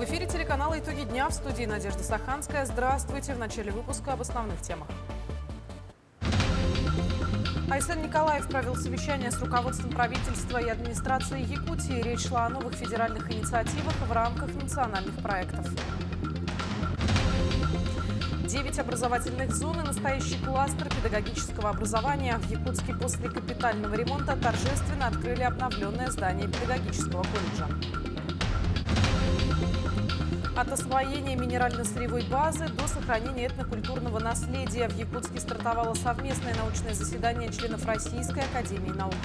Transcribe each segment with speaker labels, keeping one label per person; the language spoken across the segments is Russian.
Speaker 1: В эфире телеканала «Итоги дня», в студии Надежда Саханская. Здравствуйте. В начале выпуска об основных темах. Айсен Николаев провел совещание с руководством правительства и администрации Якутии. Речь шла о новых федеральных инициативах в рамках национальных проектов. 9 образовательных зон и настоящий кластер педагогического образования. В Якутске после капитального ремонта торжественно открыли обновленное здание педагогического колледжа. От освоения минерально-сырьевой базы до сохранения этнокультурного наследия в Якутске стартовало совместное научное заседание членов Российской академии наук.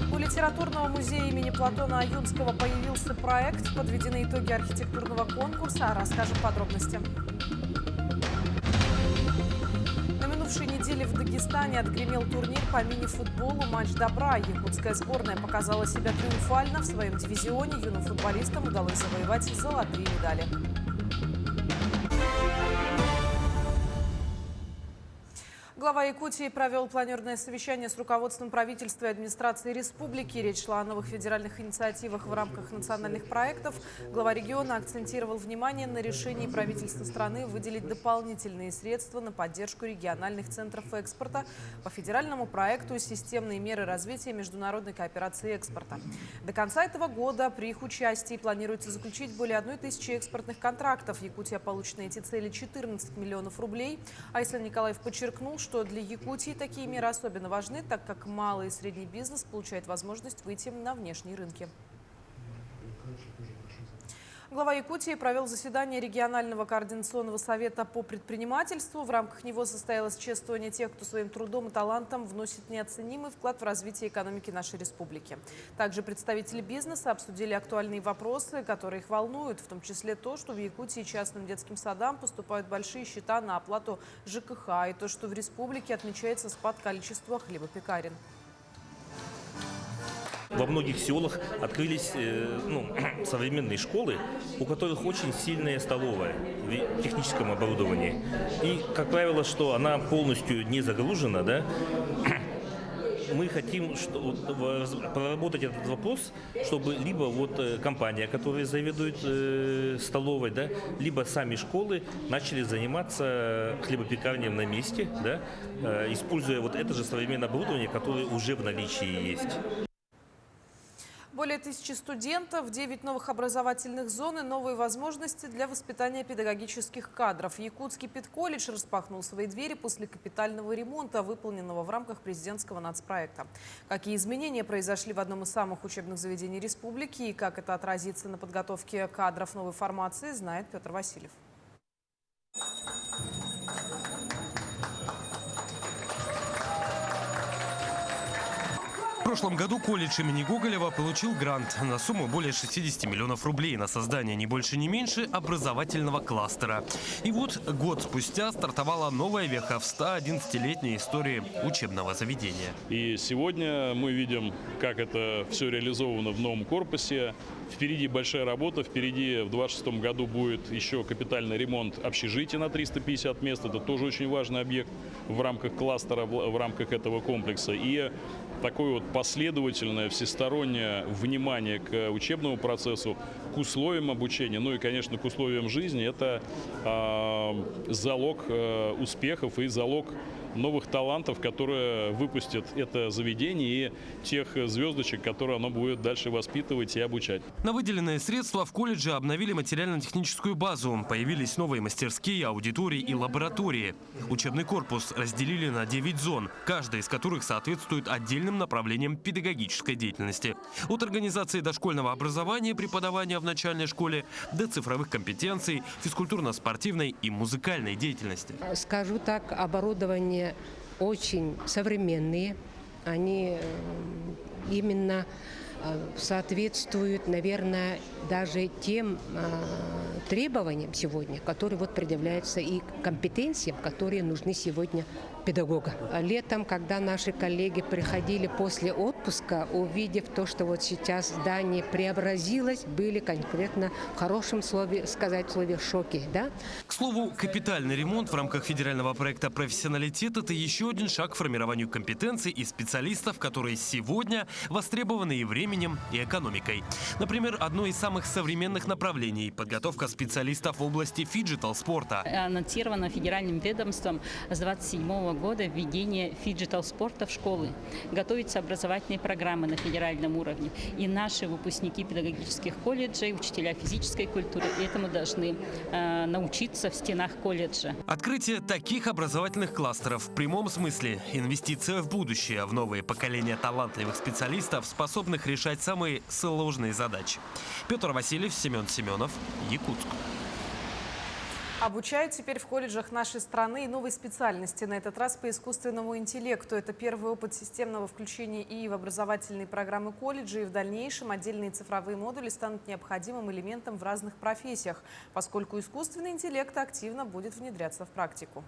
Speaker 1: У литературного музея имени Платона Аюнского появился проект. Подведены итоги архитектурного конкурса. Расскажем подробности. На минувшей неделе в Дагестане отгремел турнир по мини-футболу «Матч добра». Якутская сборная показала себя триумфально. В своем дивизионе юным футболистам удалось завоевать золотые медали. Глава Якутии провел планерное совещание с руководством правительства и администрации республики. Речь шла о новых федеральных инициативах в рамках национальных проектов. Глава региона акцентировал внимание на решении правительства страны выделить дополнительные средства на поддержку региональных центров экспорта по федеральному проекту «Системные меры развития международной кооперации экспорта». До конца этого года при их участии планируется заключить более 1000 экспортных контрактов. Якутия получит на эти цели 14 миллионов рублей. Айсен Николаев подчеркнул, что для Якутии такие меры особенно важны, так как малый и средний бизнес получает возможность выйти на внешние рынки. Глава Якутии провел заседание регионального координационного совета по предпринимательству. В рамках него состоялось чествование тех, кто своим трудом и талантом вносит неоценимый вклад в развитие экономики нашей республики. Также представители бизнеса обсудили актуальные вопросы, которые их волнуют, в том числе то, что в Якутии частным детским садам поступают большие счета на оплату ЖКХ, и то, что в республике отмечается спад количества хлебопекарен.
Speaker 2: Во многих селах открылись современные школы, у которых очень сильная столовая в техническом оборудовании. И, как правило, что она полностью не загружена, да? Мы хотим проработать этот вопрос, чтобы либо компания, которая заведует столовой, да, либо сами школы начали заниматься хлебопеканием на месте, да, используя это же современное оборудование, которое уже в наличии есть.
Speaker 1: Более 1000 студентов, 9 новых образовательных зон и новые возможности для воспитания педагогических кадров. Якутский педколледж распахнул свои двери после капитального ремонта, выполненного в рамках президентского нацпроекта. Какие изменения произошли в одном из самых учебных заведений республики и как это отразится на подготовке кадров новой формации, знает Петр Васильев.
Speaker 3: В прошлом году колледж имени Гоголева получил грант на сумму более 60 миллионов рублей на создание ни больше ни меньше образовательного кластера. И вот год спустя стартовала новая веха в 111-летней истории учебного заведения.
Speaker 4: И сегодня мы видим, как это все реализовано в новом корпусе. Впереди большая работа, впереди в 2026 году будет еще капитальный ремонт общежития на 350 мест. Это тоже очень важный объект в рамках кластера, в рамках этого комплекса. И такое последовательное всестороннее внимание к учебному процессу, к условиям обучения, ну и, конечно, к условиям жизни – это залог успехов и залог новых талантов, которые выпустят это заведение, и тех звездочек, которые оно будет дальше воспитывать и обучать.
Speaker 3: На выделенные средства в колледже обновили материально-техническую базу. Появились новые мастерские, аудитории и лаборатории. Учебный корпус разделили на 9 зон, каждая из которых соответствует отдельным направлениям педагогической деятельности. От организации дошкольного образования и преподавания в начальной школе до цифровых компетенций, физкультурно-спортивной и музыкальной деятельности.
Speaker 5: Скажу так, оборудование очень современные, они именно соответствуют, наверное, даже тем требованиям сегодня, которые предъявляются, и компетенциям, которые нужны сегодня педагога. Летом, когда наши коллеги приходили после отпуска, увидев то, что вот сейчас здание преобразилось, были конкретно в хорошем слове, сказать в слове, шоке. Да?
Speaker 3: К слову, капитальный ремонт в рамках федерального проекта «Профессионалитет» – это еще один шаг к формированию компетенций и специалистов, которые сегодня востребованы и временем, и экономикой. Например, одно из самых современных направлений – подготовка специалистов в области фиджитал-спорта.
Speaker 6: Анонсировано федеральным ведомством с 2027 года введение фиджитал-спорта в школы. Готовятся образовательные программы на федеральном уровне. И наши выпускники педагогических колледжей, учителя физической культуры этому должны научиться в стенах колледжа.
Speaker 3: Открытие таких образовательных кластеров в прямом смысле – инвестиция в будущее, в новые поколения талантливых специалистов, способных решать самые сложные задачи. Петр Васильев, Семен Семенов, Якутск.
Speaker 1: Обучают теперь в колледжах нашей страны и новой специальности. На этот раз по искусственному интеллекту. Это первый опыт системного включения ИИ в образовательные программы колледжа. И в дальнейшем отдельные цифровые модули станут необходимым элементом в разных профессиях, поскольку искусственный интеллект активно будет внедряться в практику.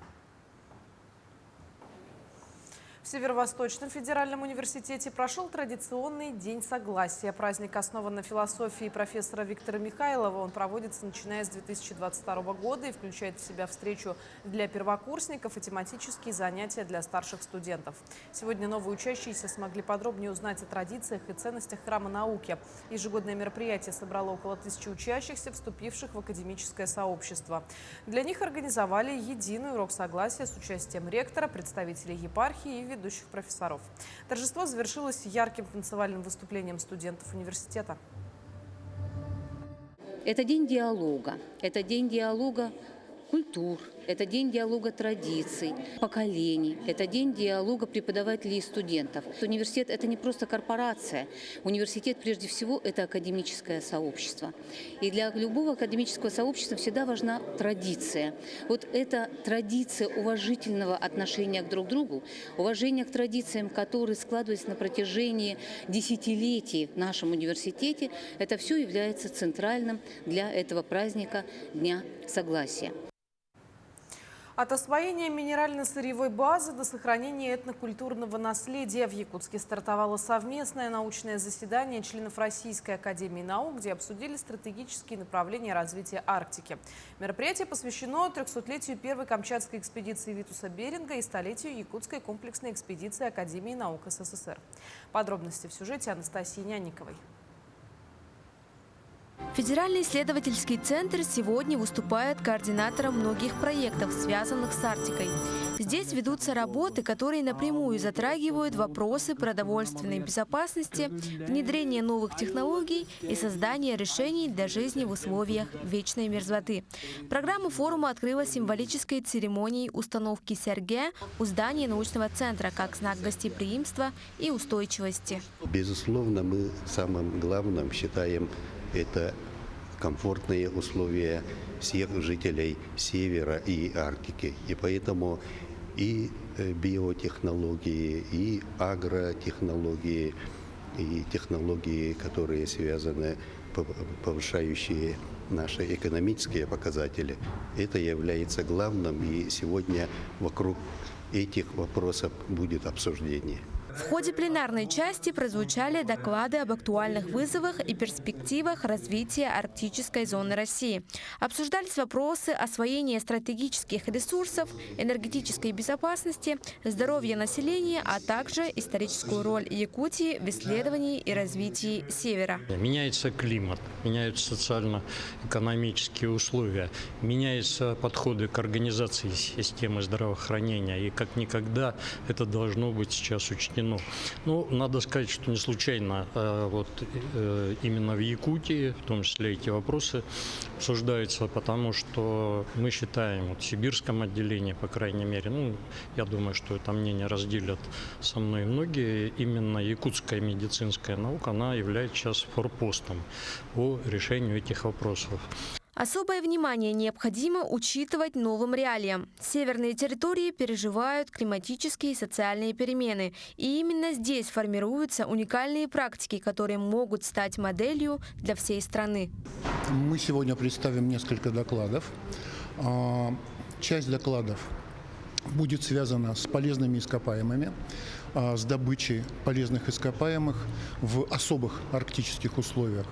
Speaker 1: В Северо-Восточном федеральном университете прошел традиционный День согласия. Праздник основан на философии профессора Виктора Михайлова. Он проводится начиная с 2022 года и включает в себя встречу для первокурсников и тематические занятия для старших студентов. Сегодня новые учащиеся смогли подробнее узнать о традициях и ценностях храма науки. Ежегодное мероприятие собрало около 1000 учащихся, вступивших в академическое сообщество. Для них организовали единый урок согласия с участием ректора, представителей епархии и ведущих профессоров. Торжество завершилось ярким танцевальным выступлением студентов университета.
Speaker 7: Это день диалога. Это день диалога культур. Это день диалога традиций, поколений. Это день диалога преподавателей и студентов. Университет – это не просто корпорация. Университет, прежде всего, это академическое сообщество. И для любого академического сообщества всегда важна традиция. Вот эта традиция уважительного отношения друг к другу, уважения к традициям, которые складывались на протяжении десятилетий в нашем университете, это все является центральным для этого праздника Дня согласия.
Speaker 1: От освоения минерально-сырьевой базы до сохранения этнокультурного наследия в Якутске стартовало совместное научное заседание членов Российской академии наук, где обсудили стратегические направления развития Арктики. Мероприятие посвящено 300-летию первой Камчатской экспедиции Витуса Беринга и столетию Якутской комплексной экспедиции Академии наук СССР. Подробности в сюжете Анастасии Нянниковой.
Speaker 8: Федеральный исследовательский центр сегодня выступает координатором многих проектов, связанных с Арктикой. Здесь ведутся работы, которые напрямую затрагивают вопросы продовольственной безопасности, внедрения новых технологий и создания решений для жизни в условиях вечной мерзлоты. Программа форума открылась символической церемонией установки Сергея у здания научного центра как знак гостеприимства и устойчивости.
Speaker 9: Безусловно, мы самым главным считаем это комфортные условия всех жителей Севера и Арктики. И поэтому и биотехнологии, и агротехнологии, и технологии, которые связаны, повышающие наши экономические показатели, это является главным. И сегодня вокруг этих вопросов будет обсуждение.
Speaker 8: В ходе пленарной части прозвучали доклады об актуальных вызовах и перспективах развития арктической зоны России. Обсуждались вопросы освоения стратегических ресурсов, энергетической безопасности, здоровья населения, а также историческую роль Якутии в исследовании и развитии Севера.
Speaker 10: Меняется климат, меняются социально-экономические условия, меняются подходы к организации системы здравоохранения. И как никогда это должно быть сейчас учтено. Ну, надо сказать, что не случайно именно в Якутии, в том числе эти вопросы обсуждаются, потому что мы считаем, в сибирском отделении, по крайней мере, я думаю, что это мнение разделят со мной многие, именно якутская медицинская наука, она является сейчас форпостом по решению этих вопросов.
Speaker 8: Особое внимание необходимо учитывать новым реалиям. Северные территории переживают климатические и социальные перемены. И именно здесь формируются уникальные практики, которые могут стать моделью для всей страны.
Speaker 11: Мы сегодня представим несколько докладов. Часть докладов будет связана с полезными ископаемыми, с добычей полезных ископаемых в особых арктических условиях.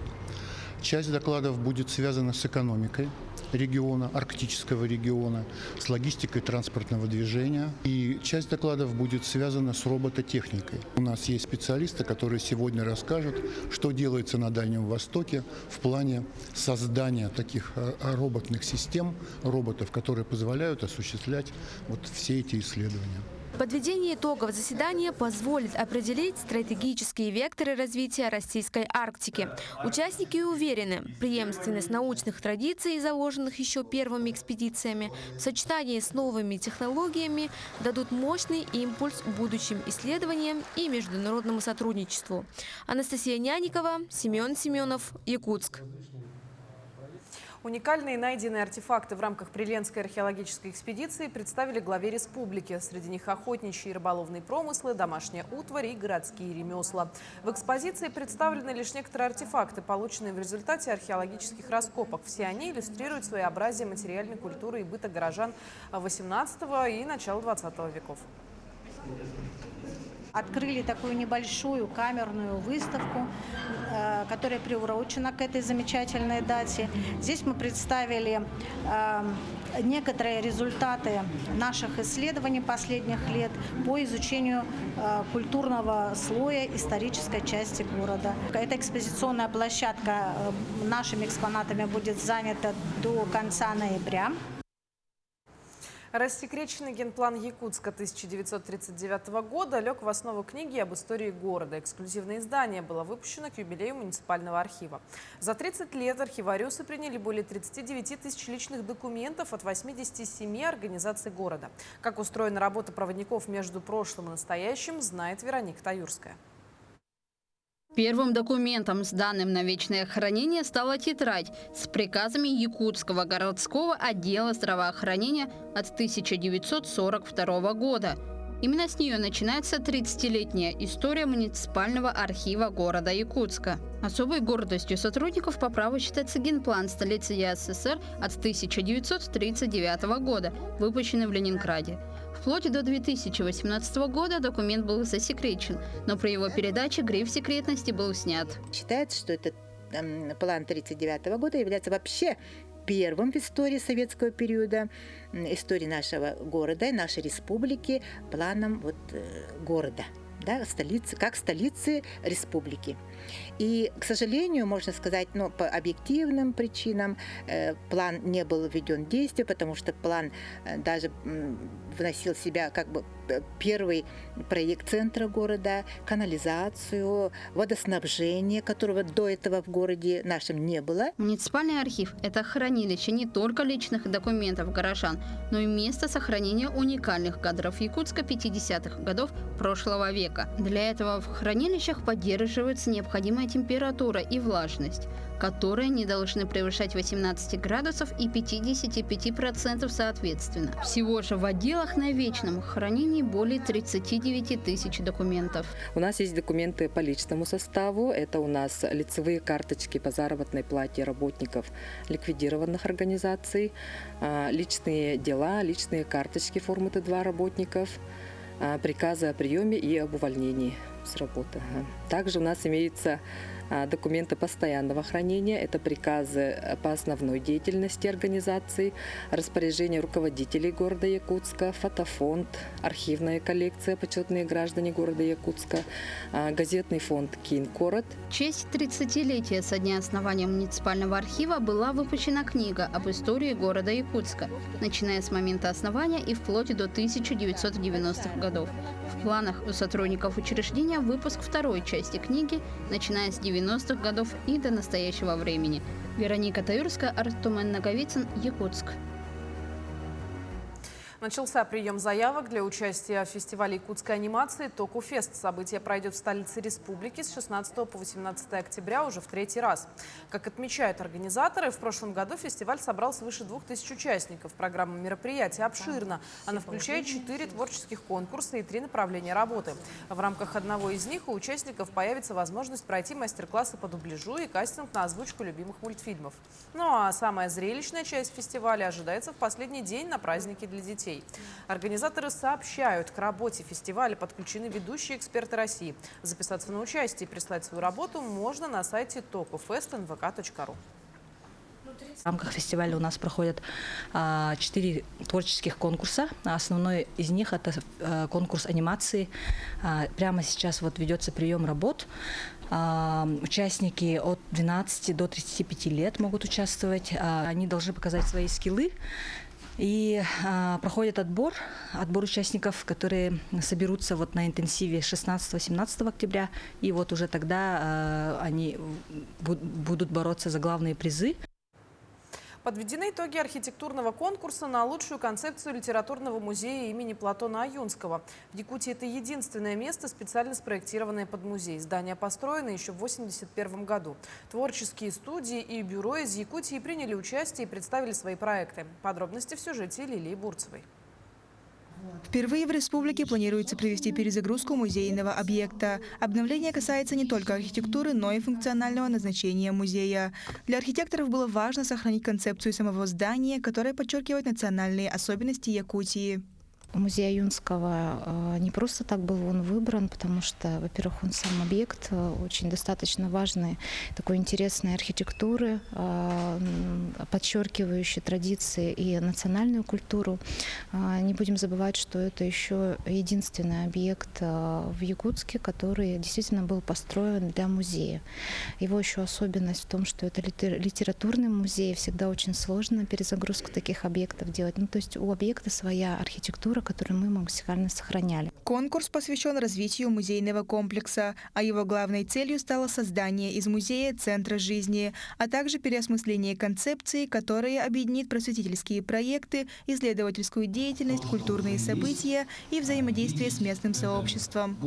Speaker 11: Часть докладов будет связана с экономикой региона, арктического региона, с логистикой транспортного движения. И часть докладов будет связана с робототехникой. У нас есть специалисты, которые сегодня расскажут, что делается на Дальнем Востоке в плане создания таких роботных систем, роботов, которые позволяют осуществлять вот все эти исследования.
Speaker 8: Подведение итогов заседания позволит определить стратегические векторы развития российской Арктики. Участники уверены, преемственность научных традиций, заложенных еще первыми экспедициями, в сочетании с новыми технологиями дадут мощный импульс будущим исследованиям и международному сотрудничеству. Анастасия Няникова, Семен Семенов, Якутск.
Speaker 1: Уникальные найденные артефакты в рамках Приленской археологической экспедиции представили главе республики. Среди них охотничьи и рыболовные промыслы, домашняя утварь и городские ремесла. В экспозиции представлены лишь некоторые артефакты, полученные в результате археологических раскопок. Все они иллюстрируют своеобразие материальной культуры и быта горожан XVIII и начала XX веков.
Speaker 12: Открыли такую небольшую камерную выставку, которая приурочена к этой замечательной дате. Здесь мы представили некоторые результаты наших исследований последних лет по изучению культурного слоя исторической части города. Эта экспозиционная площадка нашими экспонатами будет занята до конца ноября.
Speaker 1: Рассекреченный генплан Якутска 1939 года лег в основу книги об истории города. Эксклюзивное издание было выпущено к юбилею муниципального архива. За 30 лет архивариусы приняли более 39 тысяч личных документов от 87 организаций города. Как устроена работа проводников между прошлым и настоящим, знает Вероника Таюрская.
Speaker 13: Первым документом, сданным на вечное хранение, стала тетрадь с приказами Якутского городского отдела здравоохранения от 1942 года. Именно с нее начинается 30-летняя история муниципального архива города Якутска. Особой гордостью сотрудников по праву считается генплан столицы СССР от 1939 года, выпущенный в Ленинграде. Вплоть до 2018 года документ был засекречен, но при его передаче гриф секретности был снят.
Speaker 14: Считается, что этот план 1939 года является вообще первым в истории советского периода, истории нашего города и нашей республики, планом города. Да, столицы, как столицы республики. И, к сожалению, можно сказать, по объективным причинам план не был введен в действие, потому что план даже вносил в себя первый проект центра города, канализацию, водоснабжение, которого до этого в городе нашем не было.
Speaker 13: Муниципальный архив – это хранилище не только личных документов горожан, но и место сохранения уникальных кадров Якутска 50-х годов прошлого века. Для этого в хранилищах поддерживается необходимая температура и влажность, которые не должны превышать 18 градусов и 55% соответственно. Всего же в отделах на вечном хранении более 39 тысяч документов.
Speaker 15: У нас есть документы по личному составу. Это у нас лицевые карточки по заработной плате работников ликвидированных организаций, личные дела, личные карточки формы Т2 работников, приказы о приеме и об увольнении с работы. Также у нас имеются документы постоянного хранения, это приказы по основной деятельности организации, распоряжения руководителей города Якутска, фотофонд, архивная коллекция «Почетные граждане города Якутска», газетный фонд «Кингород».
Speaker 13: В честь 30-летия со дня основания муниципального архива была выпущена книга об истории города Якутска, начиная с момента основания и вплоть до 1990-х годов. В планах у сотрудников учреждения выпуск второй части книги, начиная с 90-х годов и до настоящего времени. Вероника Таюрская, Артумен Наговицын, Якутск.
Speaker 1: Начался прием заявок для участия в фестивале якутской анимации «Токуфест». Событие пройдет в столице республики с 16 по 18 октября уже в 3-й раз. Как отмечают организаторы, в прошлом году фестиваль собрал свыше 2000 участников. Программа мероприятия обширна. Она включает 4 творческих конкурса и 3 направления работы. В рамках одного из них у участников появится возможность пройти мастер-классы по дубляжу и кастинг на озвучку любимых мультфильмов. Ну а самая зрелищная часть фестиваля ожидается в последний день на празднике для детей. музей. Организаторы сообщают, к работе фестиваля подключены ведущие эксперты России. Записаться на участие и прислать свою работу можно на сайте tokufest.nvk.ru.
Speaker 16: В рамках фестиваля у нас проходят 4 творческих конкурса. Основной из них это конкурс анимации. Прямо сейчас вот ведется прием работ. Участники от 12 до 35 лет могут участвовать. Они должны показать свои скиллы. И проходит отбор участников, которые соберутся вот на интенсиве 16-17 октября. И вот уже тогда они будут бороться за главные призы.
Speaker 1: Подведены итоги архитектурного конкурса на лучшую концепцию литературного музея имени Платона Аюнского. В Якутии это единственное место, специально спроектированное под музей. Здание построено еще в 1981 году. Творческие студии и бюро из Якутии приняли участие и представили свои проекты. Подробности в сюжете Лилии Бурцевой.
Speaker 17: Впервые в республике планируется провести перезагрузку музейного объекта. Обновление касается не только архитектуры, но и функционального назначения музея. Для архитекторов было важно сохранить концепцию самого здания, которая подчеркивает национальные особенности Якутии.
Speaker 18: Музей Аюнского не просто так был он выбран, потому что, во-первых, он сам объект очень достаточно важный, такой интересной архитектуры, подчеркивающей традиции и национальную культуру. Не будем забывать, что это еще единственный объект в Якутске, который действительно был построен для музея. Его еще особенность в том, что это литературный музей, всегда очень сложно перезагрузку таких объектов делать. То есть у объекта своя архитектура, которую мы максимально сохраняли.
Speaker 17: Конкурс посвящен развитию музейного комплекса, а его главной целью стало создание из музея центра жизни, а также переосмысление концепции, которая объединит просветительские проекты, исследовательскую деятельность, культурные события и взаимодействие с местным сообществом.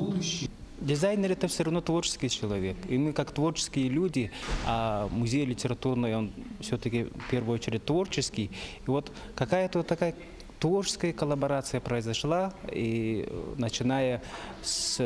Speaker 19: Дизайнер – это все равно творческий человек. И мы, как творческие люди, а музей литературный, он все-таки в первую очередь творческий. И вот какая-то вот такая творческая коллаборация произошла, и начиная с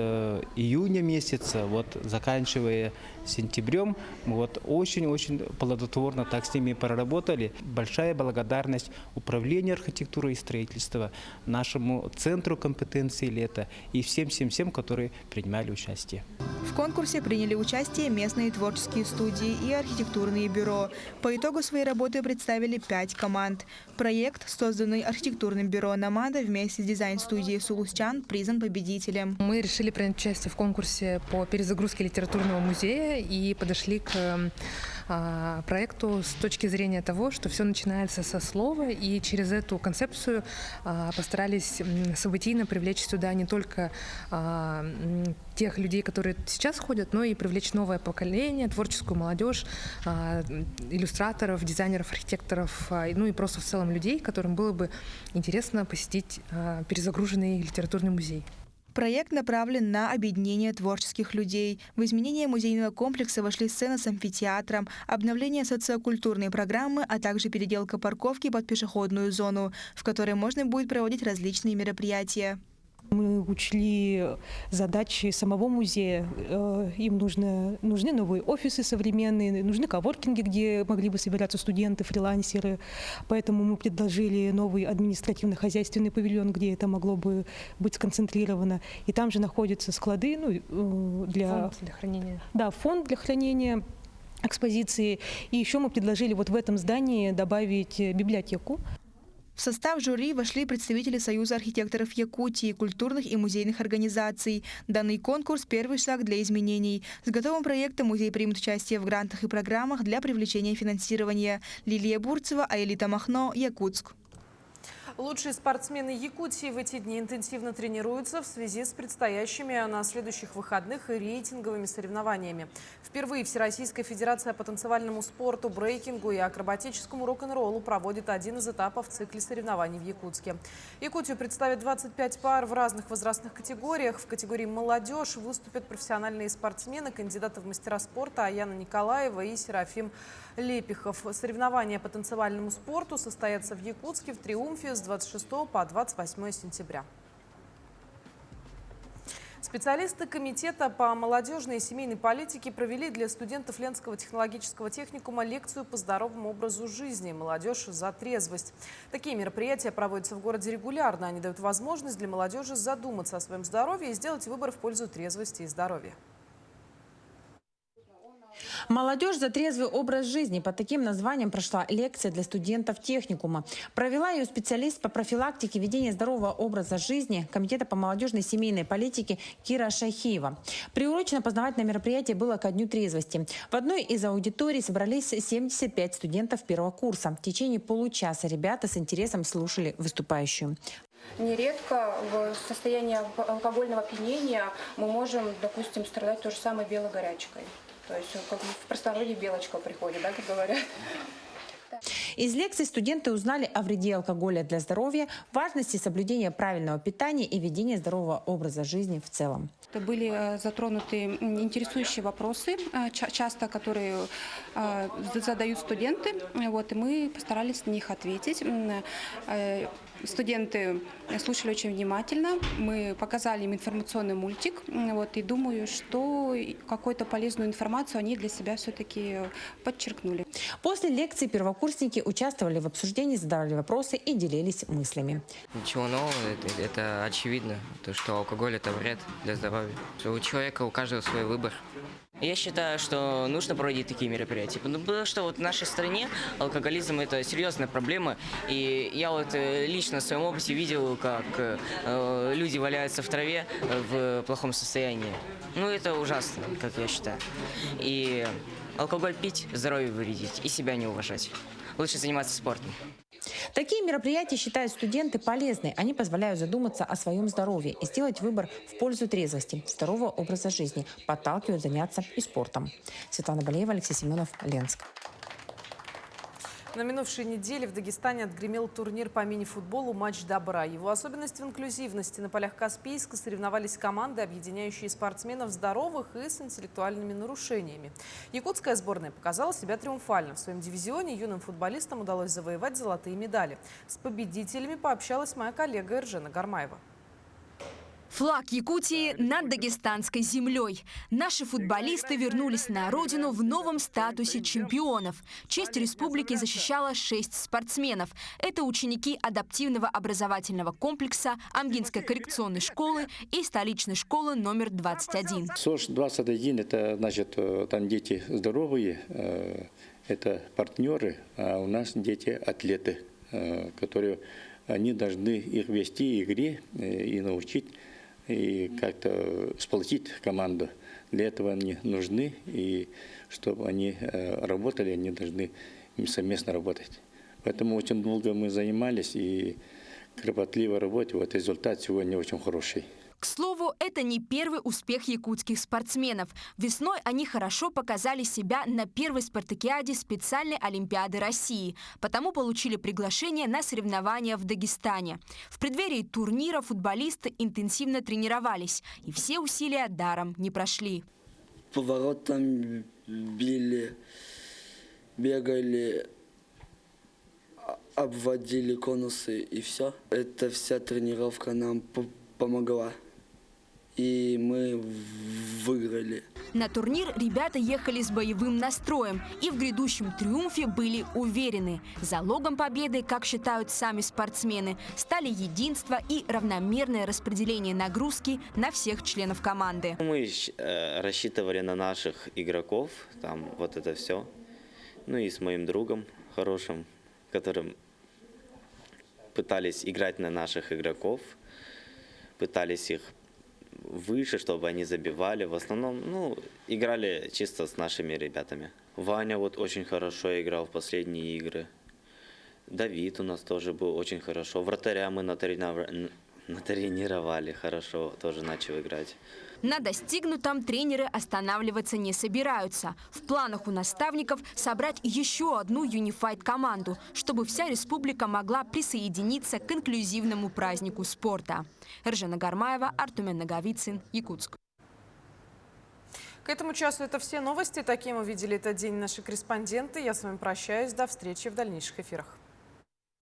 Speaker 19: июня месяца, вот заканчивая сентябрем, мы вот очень-очень плодотворно так с ними проработали. Большая благодарность Управлению архитектуры и строительства, нашему центру компетенции «Лето» и всем, которые принимали участие.
Speaker 17: В конкурсе приняли участие местные творческие студии и архитектурные бюро. По итогу своей работы представили 5 команд. Проект, созданный архитектурным бюро «Намада» вместе с дизайн-студией «Сулусчан», признан победителем.
Speaker 20: Мы решили принять участие в конкурсе по перезагрузке литературного музея и подошли к проекту с точки зрения того, что все начинается со слова, и через эту концепцию постарались событийно привлечь сюда не только тех людей, которые сейчас ходят, но и привлечь новое поколение, творческую молодежь, иллюстраторов, дизайнеров, архитекторов, ну и просто в целом людей, которым было бы интересно посетить перезагруженный литературный музей.
Speaker 17: Проект направлен на объединение творческих людей. В изменение музейного комплекса вошли сцены с амфитеатром, обновление социокультурной программы, а также переделка парковки под пешеходную зону, в которой можно будет проводить различные мероприятия.
Speaker 21: Мы учли задачи самого музея. Им нужны новые офисы современные, нужны коворкинги, где могли бы собираться студенты, фрилансеры. Поэтому мы предложили новый административно-хозяйственный павильон, где это могло бы быть сконцентрировано. И там же находятся склады
Speaker 20: Фонд для хранения.
Speaker 21: Да, фонд для хранения экспозиции. И еще мы предложили вот в этом здании добавить библиотеку.
Speaker 17: В состав жюри вошли представители Союза архитекторов Якутии, культурных и музейных организаций. Данный конкурс – первый шаг для изменений. С готовым проектом музей примет участие в грантах и программах для привлечения финансирования. Лилия Бурцева, Аэлита Махно, Якутск.
Speaker 1: Лучшие спортсмены Якутии в эти дни интенсивно тренируются в связи с предстоящими на следующих выходных рейтинговыми соревнованиями. Впервые Всероссийская федерация по танцевальному спорту, брейкингу и акробатическому рок-н-роллу проводит один из этапов в цикле соревнований в Якутске. Якутию представят 25 пар в разных возрастных категориях. В категории «Молодежь» выступят профессиональные спортсмены, кандидаты в мастера спорта Аяна Николаева и Серафим Лепихов. Соревнования по танцевальному спорту состоятся в Якутске в «Триумфе» с 26 по 28 сентября. Специалисты Комитета по молодежной и семейной политике провели для студентов Ленского технологического техникума лекцию по здоровому образу жизни «Молодежь за трезвость». Такие мероприятия проводятся в городе регулярно. Они дают возможность для молодежи задуматься о своем здоровье и сделать выбор в пользу трезвости и здоровья.
Speaker 2: «Молодежь за трезвый образ жизни» под таким названием прошла лекция для студентов техникума. Провела ее специалист по профилактике ведения здорового образа жизни Комитета по молодежной и семейной политике Кира Шайхиева. Приурочено познавательное мероприятие было ко Дню трезвости. В одной из аудиторий собрались 75 студентов первого курса. В течение получаса ребята с интересом слушали выступающую.
Speaker 22: Нередко в состоянии алкогольного опьянения мы можем, допустим, страдать той же самой белой горячкой. То есть как в простонародье белочка приходит, да, как говорят.
Speaker 2: Из лекций студенты узнали о вреде алкоголя для здоровья, важности соблюдения правильного питания и ведения здорового образа жизни в целом.
Speaker 22: Были затронуты интересующие вопросы, часто которые задают студенты, и мы постарались на них ответить. Студенты слушали очень внимательно, мы показали им информационный мультик, и думаю, что какую-то полезную информацию они для себя все-таки подчеркнули.
Speaker 2: После лекции первокурсники участвовали в обсуждении, задавали вопросы и делились мыслями.
Speaker 23: Ничего нового, это очевидно, то, что алкоголь – это вред для здоровья. У человека, у каждого свой выбор. Я считаю, что нужно проводить такие мероприятия, потому что в нашей стране алкоголизм – это серьезная проблема, и я лично в своем опыте видел, как люди валяются в траве в плохом состоянии. Это ужасно, как я считаю. И алкоголь пить, здоровье вредить и себя не уважать. Лучше заниматься спортом.
Speaker 2: Такие мероприятия считают студенты полезны. Они позволяют задуматься о своем здоровье и сделать выбор в пользу трезвости, здорового образа жизни, подталкивают заняться и спортом. Светлана Балеева, Алексей Семенов, Ленск.
Speaker 1: На минувшей неделе в Дагестане отгремел турнир по мини-футболу «Матч добра». Его особенность в инклюзивности. На полях Каспийска соревновались команды, объединяющие спортсменов здоровых и с интеллектуальными нарушениями. Якутская сборная показала себя триумфально. В своем дивизионе юным футболистам удалось завоевать золотые медали. С победителями пообщалась моя коллега Эржена Гармаева.
Speaker 8: Флаг Якутии над дагестанской землей. Наши футболисты вернулись на родину в новом статусе чемпионов. Честь республики защищала 6 спортсменов. Это ученики адаптивного образовательного комплекса, Амгинской коррекционной школы и столичной школы номер 21.
Speaker 24: СОЖ-21 – это значит, там дети здоровые, это партнеры, а у нас дети-атлеты, которые они должны их вести в игре и научить, и как-то сплотить команду. Для этого они нужны, и чтобы они работали, они должны совместно работать. Поэтому очень долго мы занимались, и кропотливо работали. Вот результат сегодня очень хороший.
Speaker 8: К слову, это не первый успех якутских спортсменов. Весной они хорошо показали себя на первой спартакиаде специальной Олимпиады России. Потому получили приглашение на соревнования в Дагестане. В преддверии турнира футболисты интенсивно тренировались. И все усилия даром не прошли.
Speaker 25: Поворотом били, бегали, обводили конусы и все. Эта вся тренировка нам помогла. И мы выиграли.
Speaker 8: На турнир ребята ехали с боевым настроем и в грядущем триумфе были уверены. Залогом победы, как считают сами спортсмены, стали единство и равномерное распределение нагрузки на всех членов команды.
Speaker 26: Мы рассчитывали на наших игроков, там вот это все. И с моим другом хорошим, которым пытались играть на наших игроков, пытались их выше, чтобы они забивали. В основном, играли чисто с нашими ребятами. Ваня очень хорошо играл в последние игры. Давид у нас тоже был очень хорошо. Вратаря мы натренировали хорошо, тоже начал играть.
Speaker 8: На достигнутом тренеры останавливаться не собираются. В планах у наставников собрать еще одну юнифайт-команду, чтобы вся республика могла присоединиться к инклюзивному празднику спорта. Эржена Гармаева, Артумен Наговицын, Якутск.
Speaker 1: К этому часу это все новости. Таким увидели этот день наши корреспонденты. Я с вами прощаюсь. До встречи в дальнейших эфирах.